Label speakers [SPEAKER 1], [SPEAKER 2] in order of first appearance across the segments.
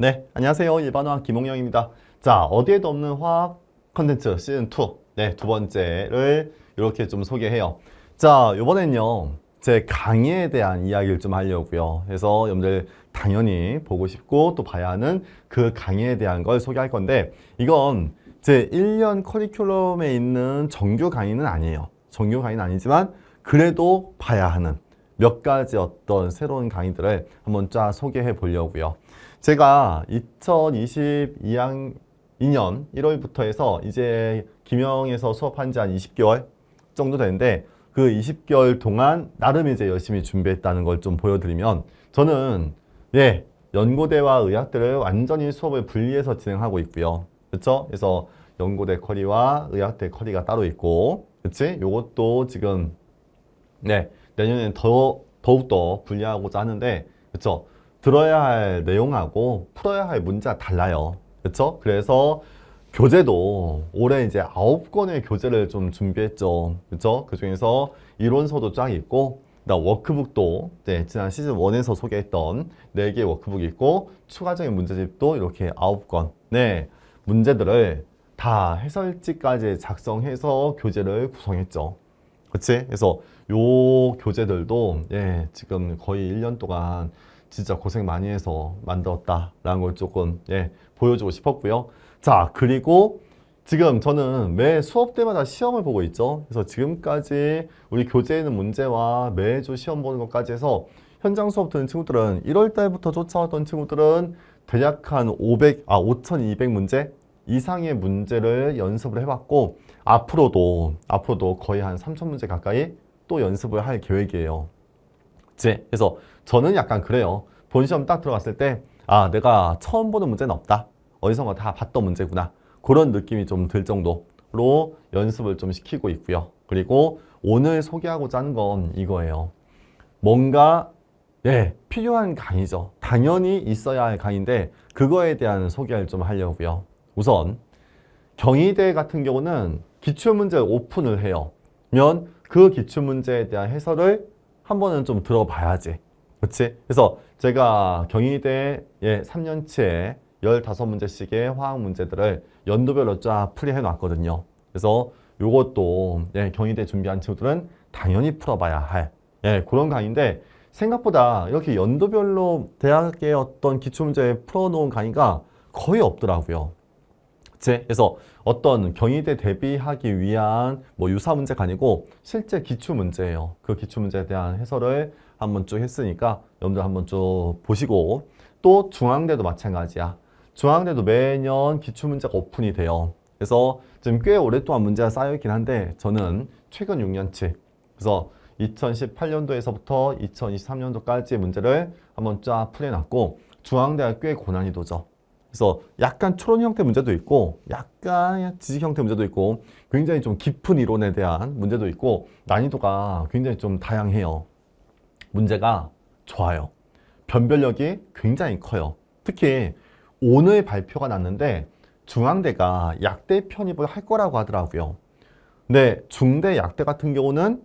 [SPEAKER 1] 네, 안녕하세요. 일반화학 김홍영입니다. 자, 어디에도 없는 화학 컨텐츠 시즌2. 네, 두 번째를 이렇게 좀 소개해요. 자, 요번엔요, 제 강의에 대한 이야기를 좀 하려고요. 그래서 여러분들 당연히 보고 싶고 또 봐야 하는 그 강의에 대한 걸 소개할 건데, 이건 제 1년 커리큘럼에 있는 정규 강의는 아니에요. 정규 강의는 아니지만, 그래도 봐야 하는 몇 가지 어떤 새로운 강의들을 한번 쫙 소개해 보려고요. 제가 2022년 1월부터 해서 이제 김영에서 수업한 지 한 20개월 정도 되는데 그 20개월 동안 나름 이제 열심히 준비했다는 걸 좀 보여드리면 저는 연고대와 의학대를 완전히 수업을 분리해서 진행하고 있고요. 그렇죠? 그래서 연고대 커리와 의학대 커리가 따로 있고 그치? 요것도 지금 내년에는 더욱더 분리하고자 하는데 그렇죠? 들어야 할 내용하고 풀어야 할 문제가 달라요. 그렇죠? 그래서 교재도 올해 이제 9권의 교재를 좀 준비했죠. 그렇죠? 그중에서 이론서도 쫙 있고 그다음 워크북도 지난 시즌 1에서 소개했던 4개의 워크북이 있고 추가적인 문제집도 이렇게 9권 문제들을 다 해설지까지 작성해서 교재를 구성했죠. 그치? 그래서 요 교재들도 지금 거의 1년 동안 진짜 고생 많이 해서 만들었다라는 걸 조금 보여주고 싶었고요. 자, 그리고 지금 저는 매 수업 때마다 시험을 보고 있죠. 그래서 지금까지 우리 교재에 있는 문제와 매주 시험 보는 것까지 해서 현장 수업 듣는 친구들은 1월 달부터 쫓아왔던 친구들은 대략 한 5,200문제 이상의 문제를 연습을 해봤고 앞으로도 거의 한 3,000문제 가까이 또 연습을 할 계획이에요. 그래서 저는 약간 그래요. 본 시험 딱 들어갔을 때 내가 처음 보는 문제는 없다. 어디선가 다 봤던 문제구나. 그런 느낌이 좀 들 정도로 연습을 좀 시키고 있고요. 그리고 오늘 소개하고자 하는 건 이거예요. 뭔가 필요한 강의죠. 당연히 있어야 할 강의인데 그거에 대한 소개를 좀 하려고요. 우선 경희대 같은 경우는 기출문제 오픈을 해요. 면 그 기출문제에 대한 해설을 한 번은 좀 들어봐야지. 그렇지? 그래서 제가 경희대 3년치에 15문제씩의 화학 문제들을 연도별로 쫙 풀이해 놨거든요. 그래서 요것도 경희대 준비한 친구들은 당연히 풀어봐야 할 그런 강의인데 생각보다 이렇게 연도별로 대학의 어떤 기출문제 풀어놓은 강의가 거의 없더라고요. 그래서 어떤 경희대 대비하기 위한 유사 문제가 아니고 실제 기출 문제예요. 그 기출 문제에 대한 해설을 한번 쭉 했으니까 여러분들 한번 쭉 보시고 또 중앙대도 마찬가지야. 중앙대도 매년 기출 문제가 오픈이 돼요. 그래서 지금 꽤 오랫동안 문제가 쌓여있긴 한데 저는 최근 6년치 그래서 2018년도에서부터 2023년도까지의 문제를 한번 쫙 풀어놨고 중앙대가 꽤 고난이도죠. 그래서 약간 추론 형태 문제도 있고 약간 지식 형태 문제도 있고 굉장히 좀 깊은 이론에 대한 문제도 있고 난이도가 굉장히 좀 다양해요. 문제가 좋아요. 변별력이 굉장히 커요. 특히 오늘 발표가 났는데 중앙대가 약대 편입을 할 거라고 하더라고요. 근데 중대 약대 같은 경우는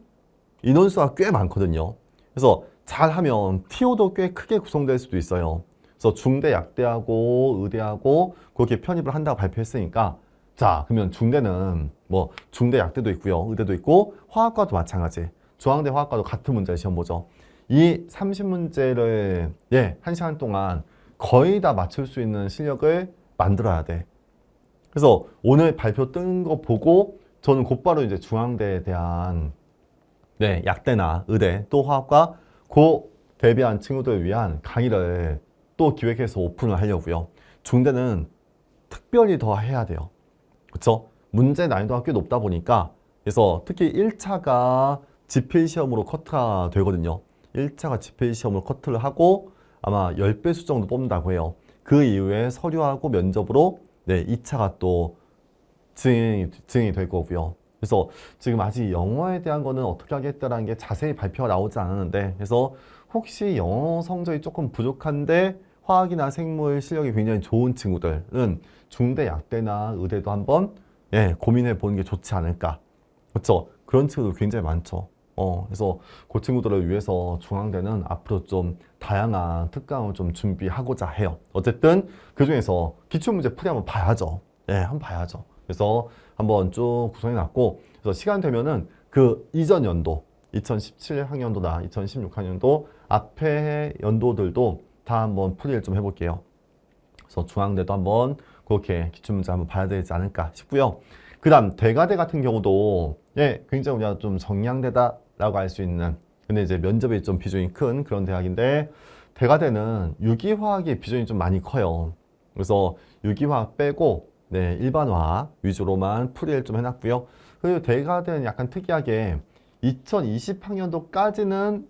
[SPEAKER 1] 인원수가 꽤 많거든요. 그래서 잘하면 TO도 꽤 크게 구성될 수도 있어요. 그래서 중대 약대하고 의대하고 그렇게 편입을 한다고 발표했으니까 자 그러면 중대는 중대 약대도 있고요. 의대도 있고 화학과도 마찬가지. 중앙대 화학과도 같은 문제를 시험 보죠. 이 30문제를 1시간 동안 거의 다 맞출 수 있는 실력을 만들어야 돼. 그래서 오늘 발표 뜬 거 보고 저는 곧바로 이제 중앙대에 대한 약대나 의대 또 화학과 그 대비한 친구들을 위한 강의를 또 기획해서 오픈을 하려고요. 중대는 특별히 더 해야 돼요. 그렇죠? 문제 난이도가 꽤 높다 보니까 그래서 특히 1차가 지필시험으로 커트가 되거든요. 1차가 지필시험으로 커트를 하고 아마 10배수 정도 뽑는다고 해요. 그 이후에 서류하고 면접으로 2차가 또 증인이 될 거고요. 그래서 지금 아직 영어에 대한 거는 어떻게 하겠다라는 게 자세히 발표가 나오지 않았는데 그래서 혹시 영어 성적이 조금 부족한데 화학이나 생물 실력이 굉장히 좋은 친구들은 중대 약대나 의대도 한번 고민해 보는 게 좋지 않을까. 그렇죠? 그런 친구들 굉장히 많죠. 그래서 그 친구들을 위해서 중앙대는 앞으로 좀 다양한 특강을 좀 준비하고자 해요. 어쨌든 그 중에서 기출문제 풀이 한번 봐야죠. 예, 한번 봐야죠. 그래서 한번 쭉 구성해놨고, 그래서 시간 되면은 그 이전 연도, 2017 학년도나 2016 학년도 앞에 연도들도 다 한번 풀이를 좀 해볼게요. 그래서 중앙대도 한번 그렇게 기출문제 한번 봐야 되지 않을까 싶고요. 그 다음 대가대 같은 경우도 예, 굉장히 우리가 좀 정량대다라고 할 수 있는, 근데 이제 면접이 좀 비중이 큰 그런 대학인데, 대가대는 유기화학의 비중이 좀 많이 커요. 그래서 유기화학 빼고 네, 일반화학 위주로만 풀이를 좀 해놨고요. 그리고 대가대는 약간 특이하게 2020학년도까지는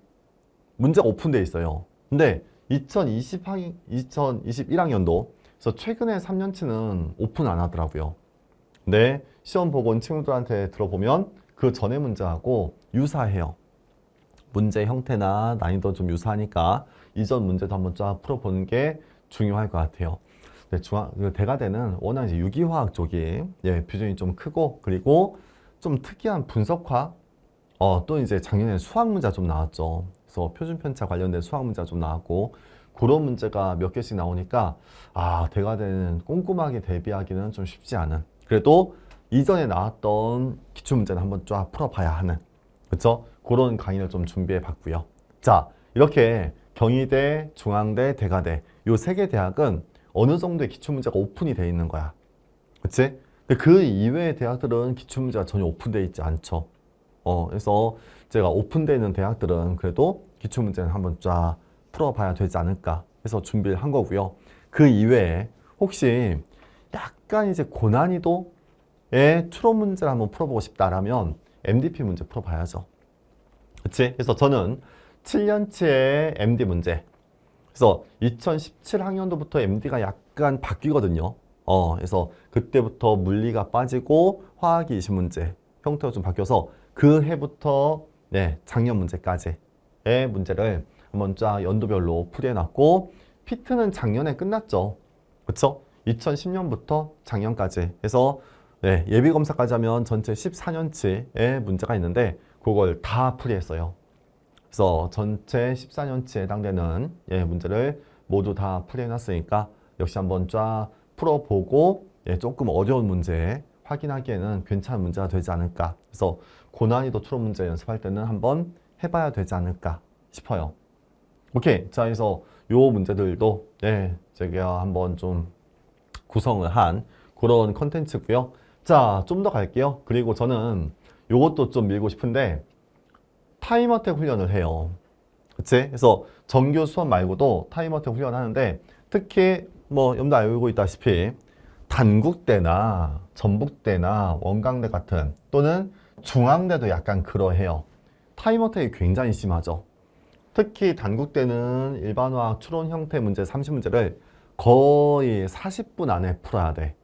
[SPEAKER 1] 문제가 오픈되어 있어요. 근데 2021학년도, 그래서 최근에 3년치는 오픈 안 하더라고요. 근데 시험 보고 온 친구들한테 들어보면 그 전에 문제하고 유사해요. 문제 형태나 난이도 좀 유사하니까 이전 문제도 한번 쫙 풀어보는 게 중요할 것 같아요. 네, 대가대는 워낙 이제 유기화학 쪽이 예, 비중이 좀 크고, 그리고 좀 특이한 분석화, 또 이제 작년에 수학 문제가 좀 나왔죠. 그래서 표준 편차 관련된 수학 문제가 좀 나왔고, 그런 문제가 몇 개씩 나오니까 대가대는 꼼꼼하게 대비하기는 좀 쉽지 않은, 그래도 이전에 나왔던 기출문제는 한번 쫙 풀어봐야 하는, 그렇죠? 그런 강의를 좀 준비해 봤고요. 자, 이렇게 경희대, 중앙대, 대가대 요 세 개 대학은 어느 정도의 기출문제가 오픈이 돼 있는 거야. 그치? 근데 그 이외의 대학들은 기출문제가 전혀 오픈되어 있지 않죠. 그래서 제가 오픈되어 있는 대학들은 그래도 기출문제는 한번 쫙 풀어봐야 되지 않을까 해서 준비를 한 거고요. 그 이외에 혹시 약간 이제 고난이도의 추론 문제를 한번 풀어보고 싶다라면 MDP 문제 풀어봐야죠. 그치? 그래서 저는 7년치의 MD 문제, 그래서 2017학년도부터 MD가 약간 바뀌거든요. 그래서 그때부터 물리가 빠지고 화학이 20문제 형태가 좀 바뀌어서 그 해부터 네, 작년 문제까지의 문제를 한번 쫙 연도별로 풀이해놨고, 피트는 작년에 끝났죠. 그쵸? 2010년부터 작년까지 해서 네, 예비검사까지 하면 전체 14년치의 문제가 있는데 그걸 다 풀이했어요. 그래서 전체 14년치에 해당되는 예, 문제를 모두 다 풀이해놨으니까 역시 한번 쫙 풀어보고 예, 조금 어려운 문제 확인하기에는 괜찮은 문제가 되지 않을까. 그래서 고난이도 추론 문제 연습할 때는 한번 해봐야 되지 않을까 싶어요. 오케이. 자, 그래서 요 문제들도 예, 제가 한번 좀 구성을 한 그런 컨텐츠고요. 자, 좀 더 갈게요. 그리고 저는 요것도 좀 밀고 싶은데 타임어택 훈련을 해요. 그치? 그래서 정규 수업 말고도 타임어택 훈련하는데, 특히 뭐 여러분도 알고 있다시피 단국대나 전북대나 원광대 같은, 또는 중앙대도 약간 그러해요. 타임어택이 굉장히 심하죠. 특히 단국대는 일반화학 추론 형태 문제 30문제를 거의 40분 안에 풀어야 돼.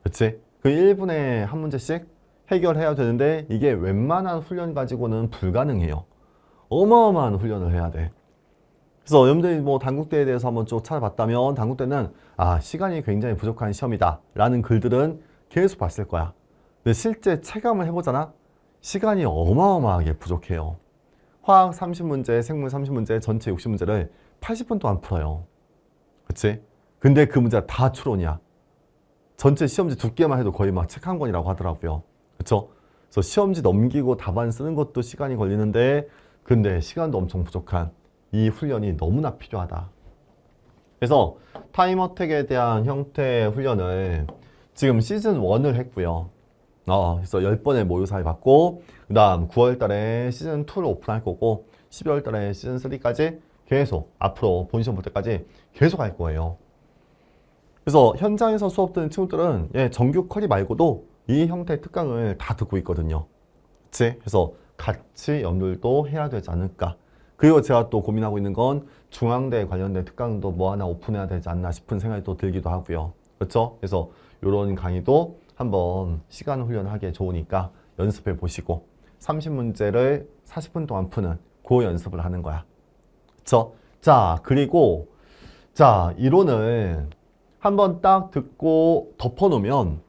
[SPEAKER 1] 그치? 그 1분에 한 문제씩 해결해야 되는데 이게 웬만한 훈련 가지고는 불가능해요. 어마어마한 훈련을 해야 돼. 그래서 여러분들이 뭐 단국대에 대해서 한번 쭉 찾아봤다면 단국대는 시간이 굉장히 부족한 시험이다 라는 글들은 계속 봤을 거야. 근데 실제 체감을 해보잖아? 시간이 어마어마하게 부족해요. 화학 30문제, 생물 30문제, 전체 60문제를 80분 동안 풀어요. 그치? 근데 그 문제가 다 추론이야. 전체 시험지 두께만 해도 거의 막 책 한 권이라고 하더라고요. 그쵸? 그래서 시험지 넘기고 답안 쓰는 것도 시간이 걸리는데, 근데 시간도 엄청 부족한 이 훈련이 너무나 필요하다. 그래서 타임어택에 대한 형태의 훈련을 지금 시즌 1을 했고요. 그래서 10번의 모의사를 받고, 그 다음 9월 달에 시즌 2를 오픈할 거고, 12월 달에 시즌 3까지 계속 앞으로 본시험 볼 때까지 계속 할 거예요. 그래서 현장에서 수업 듣는 친구들은 예, 정규 쿼리 말고도 이 형태의 특강을 다 듣고 있거든요. 그치? 그래서 같이 여러분들도 해야 되지 않을까. 그리고 제가 또 고민하고 있는 건 중앙대 관련된 특강도 뭐 하나 오픈해야 되지 않나 싶은 생각이 또 들기도 하고요. 그렇죠? 그래서 이런 강의도 한번 시간 훈련하기에 좋으니까 연습해 보시고 30문제를 40분 동안 푸는 그 연습을 하는 거야. 그렇죠? 자, 그리고 자, 이론을 한번 딱 듣고 덮어놓으면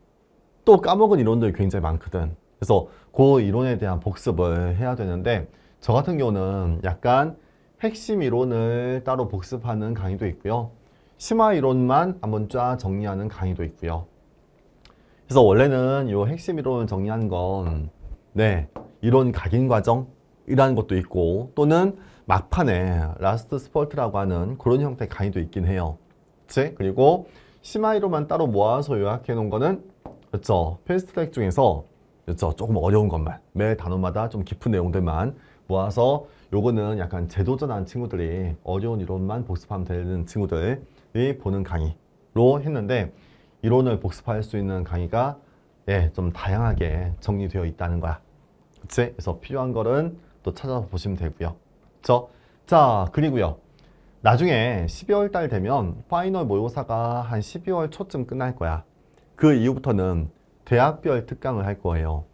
[SPEAKER 1] 또 까먹은 이론들이 굉장히 많거든. 그래서 그 이론에 대한 복습을 해야 되는데, 저 같은 경우는 약간 핵심 이론을 따로 복습하는 강의도 있고요. 심화 이론만 한번 쫙 정리하는 강의도 있고요. 그래서 원래는 이 핵심 이론을 정리하는 건 네, 이론 각인 과정이라는 것도 있고 또는 막판에 라스트 스포트라고 하는 그런 형태의 강의도 있긴 해요. 그치? 그리고 심화 이론만 따로 모아서 요약해 놓은 거는 그렇죠. 패스트트랙 중에서 그렇죠. 조금 어려운 것만 매 단어마다 좀 깊은 내용들만 모아서 요거는 약간 재도전하는 친구들이 어려운 이론만 복습하면 되는 친구들이 보는 강의로 했는데 이론을 복습할 수 있는 강의가 예, 좀 다양하게 정리되어 있다는 거야. 그치? 그래서 필요한 거는 또 찾아보시면 되고요. 그쵸? 자, 그리고요. 나중에 12월 달 되면 파이널 모의고사가 한 12월 초쯤 끝날 거야. 그 이후부터는 대학별 특강을 할 거예요.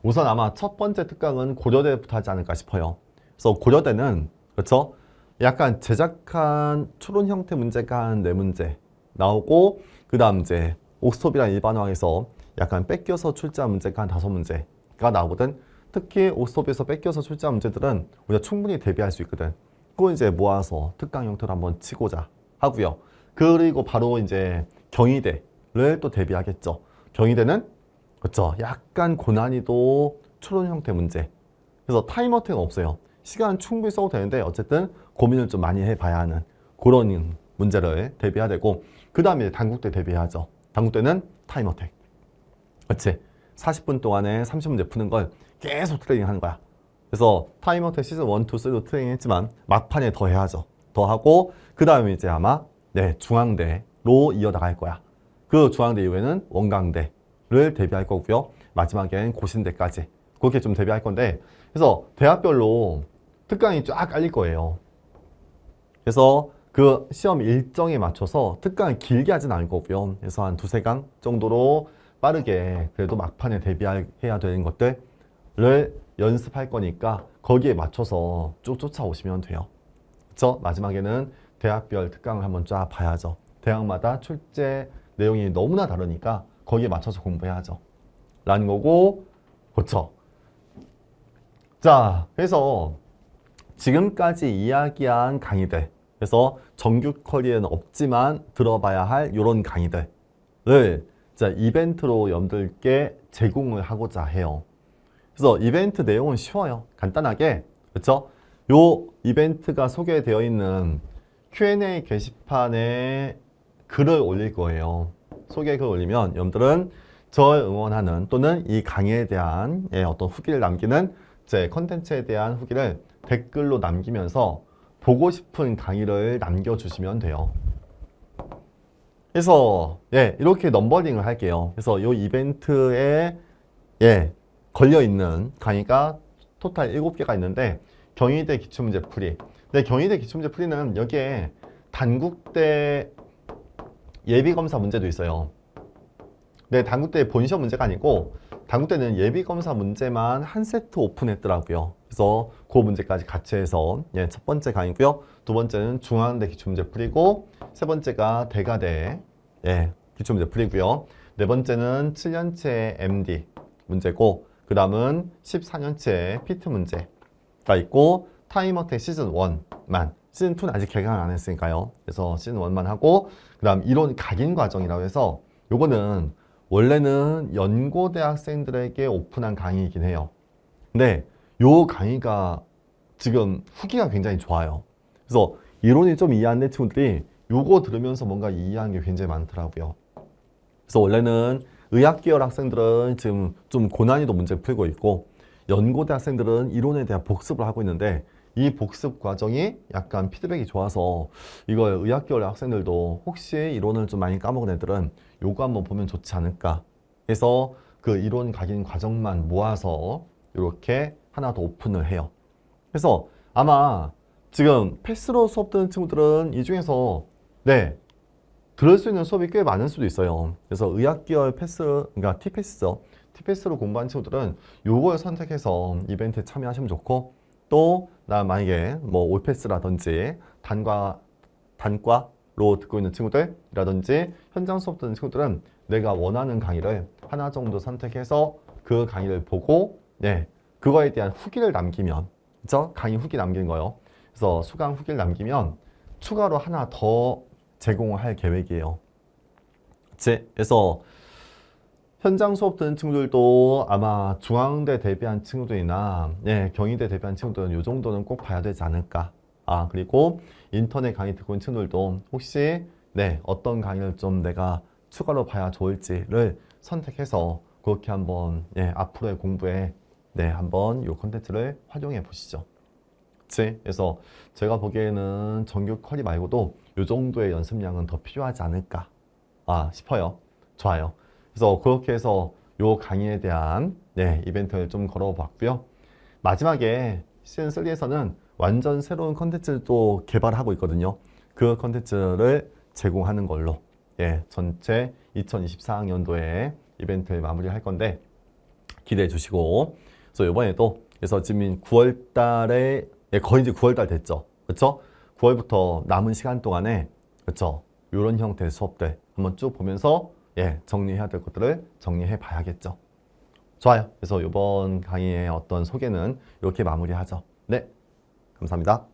[SPEAKER 1] 우선 아마 첫 번째 특강은 고려대부터 하지 않을까 싶어요. 그래서 고려대는 그렇죠? 약간 제작한 추론 형태 문제가 한 4문제 나오고 그 다음 이제 옥스톱이랑 일반화에서 약간 뺏겨서 출제한 문제가 한 5문제가 나오거든. 특히 옥스톱에서 뺏겨서 출제한 문제들은 우리가 충분히 대비할 수 있거든. 그거 이제 모아서 특강 형태로 한번 치고자 하고요. 그리고 바로 이제 경희대를 또 대비하겠죠. 경희대는 그렇죠. 약간 고난이도 추론 형태 문제. 그래서 타임 어택은 없어요. 시간 충분히 써도 되는데 어쨌든 고민을 좀 많이 해봐야 하는 그런 문제를 대비해야 되고 그 다음에 단국대 대비해야죠. 단국대는 타임 어택. 그렇지. 40분 동안에 30문제 푸는 걸 계속 트레이닝 하는 거야. 그래서 타임 어택 시즌 1, 2, 3도 트레이닝 했지만 막판에 더 해야죠. 더 하고 그 다음에 이제 아마 네, 중앙대로 이어나갈 거야. 그 중앙대 이후에는 원광대를 대비할 거고요. 마지막엔 고신대까지 그렇게 좀 대비할 건데 그래서 대학별로 특강이 쫙 깔릴 거예요. 그래서 그 시험 일정에 맞춰서 특강을 길게 하진 않을 거고요. 그래서 한 2-3강 정도로 빠르게 그래도 막판에 대비해야 되는 것들을 연습할 거니까 거기에 맞춰서 쭉 쫓아오시면 돼요. 그렇죠? 마지막에는 대학별 특강을 한번 쫙 봐야죠. 대학마다 출제 내용이 너무나 다르니까 거기에 맞춰서 공부해야죠. 라는 거고 그렇죠? 자, 그래서 지금까지 이야기한 강의들 그래서 정규 커리어는 없지만 들어봐야 할 이런 강의들을 자, 이벤트로 여러분들께 제공을 하고자 해요. 그래서 이벤트 내용은 쉬워요. 간단하게 그렇죠? 요 이벤트가 소개되어 있는 Q&A 게시판에 글을 올릴 거예요. 소개 글 올리면 여러분들은 저를 응원하는 또는 이 강의에 대한 어떤 후기를 남기는 제 컨텐츠에 대한 후기를 댓글로 남기면서 보고 싶은 강의를 남겨주시면 돼요. 그래서 이렇게 넘버링을 할게요. 그래서 이 이벤트에 걸려있는 강의가 토탈 7개가 있는데 경희대 기출문제 풀이. 근데 경희대 기출문제 풀이는 여기에 단국대 예비검사 문제도 있어요. 네, 단국대 본시험 문제가 아니고 단국대는 예비검사 문제만 한 세트 오픈했더라고요. 그래서 그 문제까지 같이 해서 첫 번째 강의고요. 두 번째는 중앙대 기출문제 풀이고 세 번째가 대가대 기출문제 풀이고요. 네 번째는 7년체 MD 문제고 그 다음은 14년체 피트 문제가 있고 타임어택 시즌 1만 시즌 2는 아직 개강을 안 했으니까요. 그래서 시즌 1만 하고 그 다음 이론 각인 과정이라고 해서 요거는 원래는 연고대 학생들에게 오픈한 강의이긴 해요. 근데 요 강의가 지금 후기가 굉장히 좋아요. 그래서 이론이 좀 이해 안 된 친구들이 요거 들으면서 뭔가 이해하는 게 굉장히 많더라고요. 그래서 원래는 의학계열 학생들은 지금 좀 고난이도 문제를 풀고 있고 연고대 학생들은 이론에 대한 복습을 하고 있는데 이 복습 과정이 약간 피드백이 좋아서 이걸 의학계열 학생들도 혹시 이론을 좀 많이 까먹은 애들은 요거 한번 보면 좋지 않을까 해서 그 이론 각인 과정만 모아서 이렇게 하나 더 오픈을 해요. 그래서 아마 지금 패스로 수업 듣는 친구들은 이 중에서 들을 수 있는 수업이 꽤 많을 수도 있어요. 그래서 의학계열 패스, 그러니까 T패스죠. T패스로 공부한 친구들은 요걸 선택해서 이벤트에 참여하시면 좋고 또 나 만약에 뭐 올패스라든지 단과로 듣고 있는 친구들이라든지 현장 수업 듣는 친구들은 내가 원하는 강의를 하나 정도 선택해서 그 강의를 보고 그거에 대한 후기를 남기면 그죠? 강의 후기 남기는 거요. 그래서 수강 후기를 남기면 추가로 하나 더 제공할 계획이에요. 그래서 현장 수업 듣는 친구들도 아마 중앙대 대비한 친구들이나 경희대 대비한 친구들은 이 정도는 꼭 봐야 되지 않을까. 그리고 인터넷 강의 듣고 있는 친구들도 혹시 어떤 강의를 좀 내가 추가로 봐야 좋을지를 선택해서 그렇게 한번 앞으로의 공부에 한번 이 콘텐츠를 활용해 보시죠. 그래서 제가 보기에는 정규 쿼리 말고도 이 정도의 연습량은 더 필요하지 않을까 싶어요. 좋아요. 그래서 그렇게 해서 이 강의에 대한 이벤트를 좀 걸어봤고요. 마지막에 시즌3에서는 완전 새로운 컨텐츠를 또 개발하고 있거든요. 그 컨텐츠를 제공하는 걸로 전체 2024학년도에 이벤트를 마무리할 건데 기대해 주시고, 그래서 이번에도 그래서 지금 9월 달에 거의 이제 9월 달 됐죠. 그렇죠? 9월부터 남은 시간 동안에 그렇죠? 이런 형태의 수업들 한번 쭉 보면서 정리해야 될 것들을 정리해 봐야겠죠. 좋아요. 그래서 이번 강의의 어떤 소개는 이렇게 마무리하죠. 네, 감사합니다.